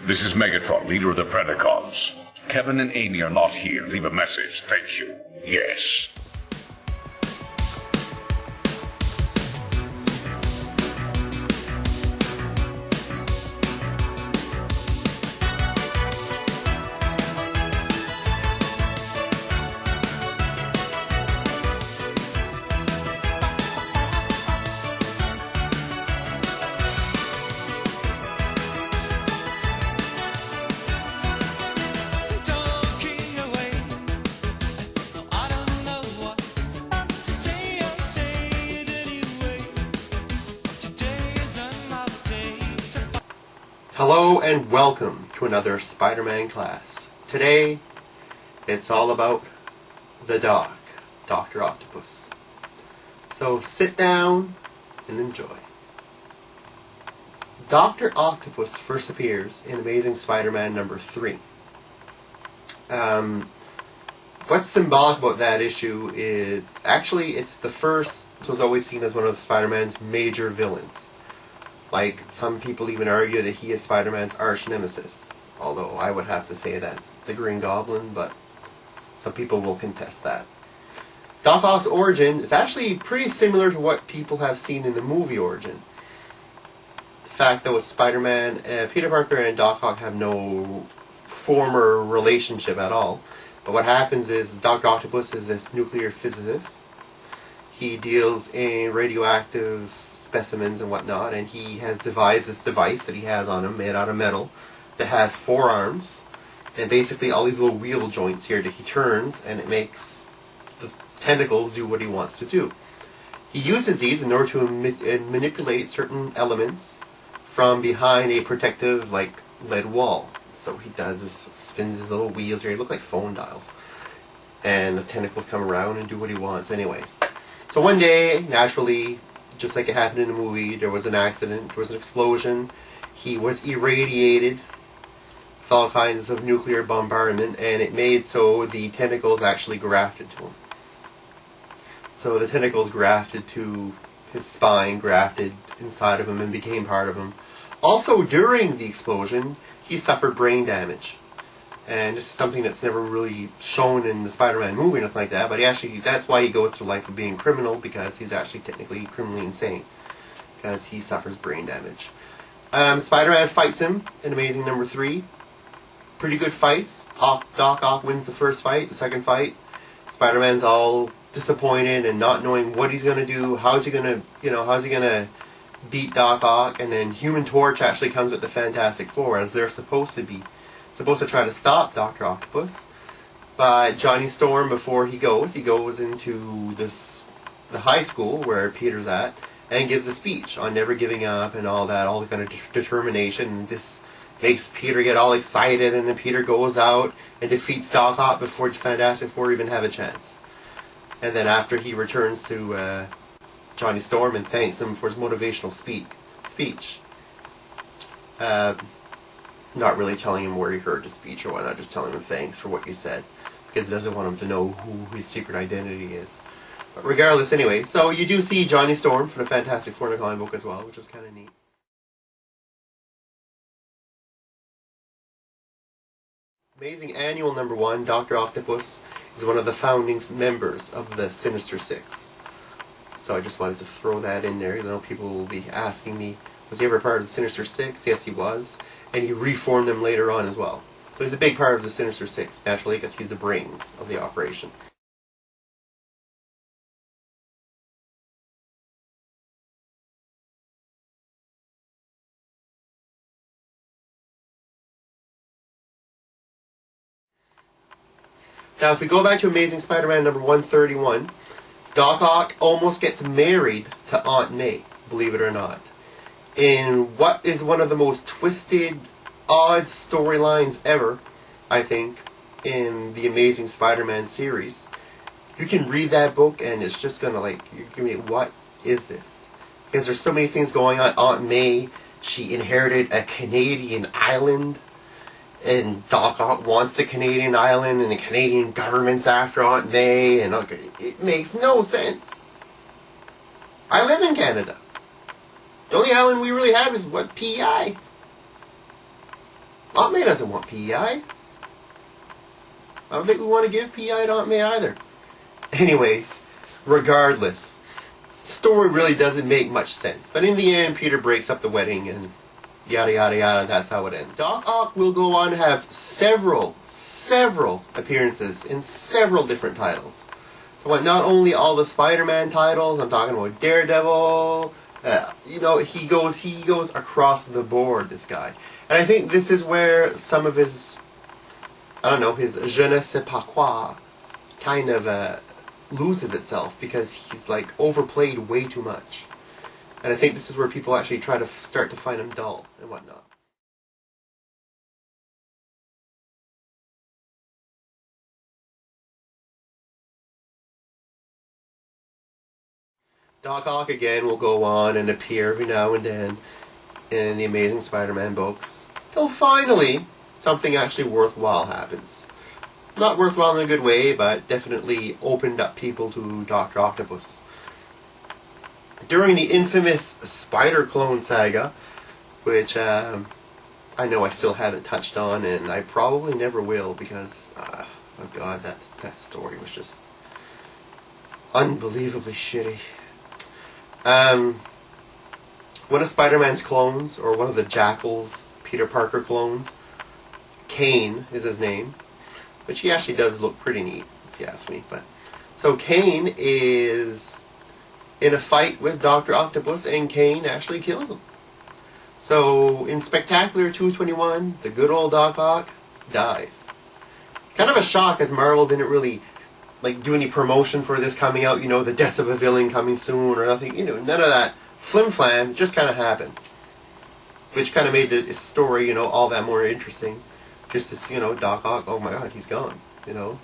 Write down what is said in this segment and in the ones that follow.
This is Megatron, leader of the Predacons. Kevin and Amy are not here. Leave a message. Thank you. Yes. Hello and welcome to another Spider-Man class. Today, it's all about the Doc, Dr. Octopus. So sit down and enjoy. Dr. Octopus first appears in Amazing Spider-Man number 3. What's symbolic about that issue is, actually it's the first, so it's always seen as one of Spider-Man's major villains. Like, some people even argue that he is Spider-Man's arch nemesis. Although I would have to say that's the Green Goblin, but some people will contest that. Doc Ock's origin is actually pretty similar to what people have seen in the movie origin. The fact that with Spider-Man, Peter Parker and Doc Ock have no former relationship at all. But what happens is Dr. Octopus is this nuclear physicist. He deals in radioactive specimens and whatnot, and he has devised this device that he has on him, made out of metal, that has 4 arms, and basically all these little wheel joints here that he turns, and it makes the tentacles do what he wants to do. He uses these in order to manipulate certain elements from behind a protective, like, lead wall. So he does this, spins his little wheels here, they look like phone dials, and the tentacles come around and do what he wants anyways. So one day, naturally, just like it happened in the movie, there was an accident, there was an explosion, he was irradiated with all kinds of nuclear bombardment, and it made so the tentacles actually grafted to him. So the tentacles grafted to his spine, grafted inside of him and became part of him. Also, during the explosion, he suffered brain damage. And this is something that's never really shown in the Spider-Man movie or nothing like that, but that's why he goes through life of being criminal, because he's actually technically criminally insane. Because he suffers brain damage. Spider-Man fights him in Amazing number 3. Pretty good fights. Doc Ock wins the first fight. The second fight, Spider-Man's all disappointed and not knowing what he's going to do. How's he going to beat Doc Ock? And then Human Torch actually comes with the Fantastic Four, as they're supposed to try to stop Dr. Octopus. But Johnny Storm, before he goes into the high school where Peter's at, and gives a speech on never giving up and all that, all the kind of determination. And this makes Peter get all excited, and then Peter goes out and defeats Doc Ock before the Fantastic Four even have a chance. And then after he returns to Johnny Storm and thanks him for his motivational speech. Not really telling him where he heard the speech or whatnot, just telling him thanks for what you said, because he doesn't want him to know who his secret identity is. But regardless, anyway, so you do see Johnny Storm from the Fantastic Four in the comic book as well, which is kind of neat. Amazing Annual number 1, Dr. Octopus is one of the founding members of the Sinister Six. So I just wanted to throw that in there. I know people will be asking me, was he ever part of the Sinister Six? Yes, he was. And he reformed them later on as well. So he's a big part of the Sinister Six, naturally, because he's the brains of the operation. Now, if we go back to Amazing Spider-Man number 131, Doc Ock almost gets married to Aunt May, believe it or not. In what is one of the most twisted, odd storylines ever, I think, in the Amazing Spider-Man series. You can read that book and it's just gonna, like, you're gonna be, what is this? Because there's so many things going on. Aunt May, she inherited a Canadian island, and Doc Ock wants the Canadian island, and the Canadian government's after Aunt May, and it makes no sense. I live in Canada. The only island we really have is, PEI. Aunt May doesn't want PEI. I don't think we want to give PEI to Aunt May either. Anyways, regardless, the story really doesn't make much sense. But in the end, Peter breaks up the wedding and yada yada yada, that's how it ends. Doc Ock will go on to have several appearances in several different titles. I want not only all the Spider-Man titles, I'm talking about Daredevil, you know, he goes across the board, this guy. And I think this is where some of his, I don't know, his je ne sais pas quoi kind of loses itself, because he's like overplayed way too much. And I think this is where people actually try to start to find him dull and whatnot. Doc Ock again will go on and appear every now and then in the Amazing Spider-Man books, till finally something actually worthwhile happens. Not worthwhile in a good way, but definitely opened up people to Dr. Octopus. During the infamous Spider Clone saga, which I know I still haven't touched on, and I probably never will, because, oh god, that story was just unbelievably shitty. One of Spider-Man's clones, or one of the Jackal's Peter Parker clones, Kane is his name, which he actually does look pretty neat, if you ask me. But so Kane is in a fight with Dr. Octopus, and Kane actually kills him. So in Spectacular 221, the good old Doc Ock dies. Kind of a shock, as Marvel didn't really do any promotion for this coming out, you know, the death of a villain coming soon or nothing, you know, none of that flim-flam, just kind of happened. Which kind of made the story, you know, all that more interesting. Just to see, you know, Doc Ock, oh my god, he's gone, you know.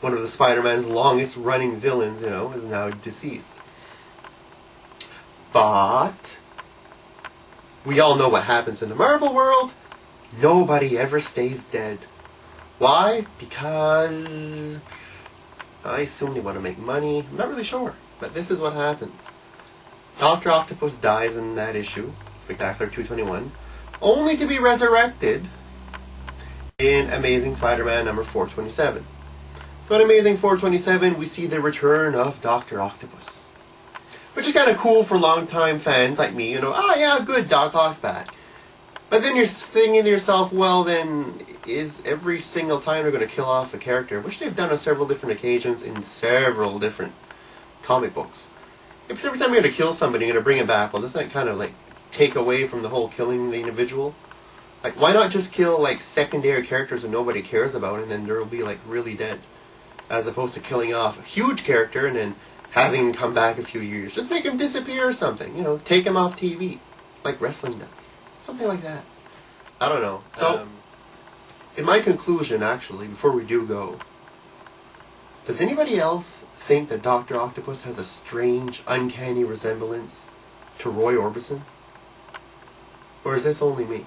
One of the Spider-Man's longest running villains, you know, is now deceased. But we all know what happens in the Marvel world. Nobody ever stays dead. Why? Because I assume they want to make money. I'm not really sure, but this is what happens. Dr. Octopus dies in that issue, Spectacular 221, only to be resurrected in Amazing Spider-Man number 427. So in Amazing 427, we see the return of Dr. Octopus, which is kind of cool for long-time fans like me, you know, oh yeah, good, Doc Ock's back. But then you're thinking to yourself, well then, is every single time they're going to kill off a character, which they've done on several different occasions in several different comic books. If every time you're going to kill somebody, you're going to bring him back, well, doesn't that kind of like take away from the whole killing the individual? Like, why not just kill like secondary characters that nobody cares about, and then they'll be like really dead, as opposed to killing off a huge character and then having him come back a few years. Just make him disappear or something, you know, take him off TV, like wrestling does. Something like that. I don't know. So, in my conclusion, actually, before we do go, does anybody else think that Dr. Octopus has a strange, uncanny resemblance to Roy Orbison? Or is this only me?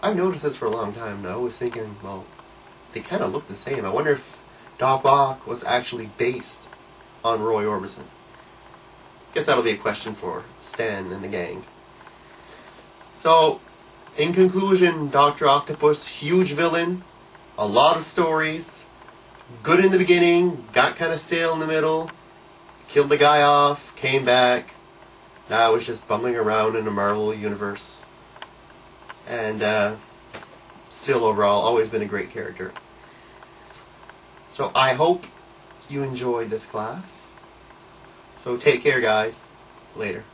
I've noticed this for a long time now. I was thinking, well, they kind of look the same. I wonder if Doc Ock was actually based on Roy Orbison. Guess that'll be a question for Stan and the gang. So, in conclusion, Dr. Octopus, huge villain, a lot of stories, good in the beginning, got kind of stale in the middle, killed the guy off, came back, now is just bumbling around in the Marvel universe, and still overall always been a great character. So I hope you enjoyed this class. So take care, guys. Later.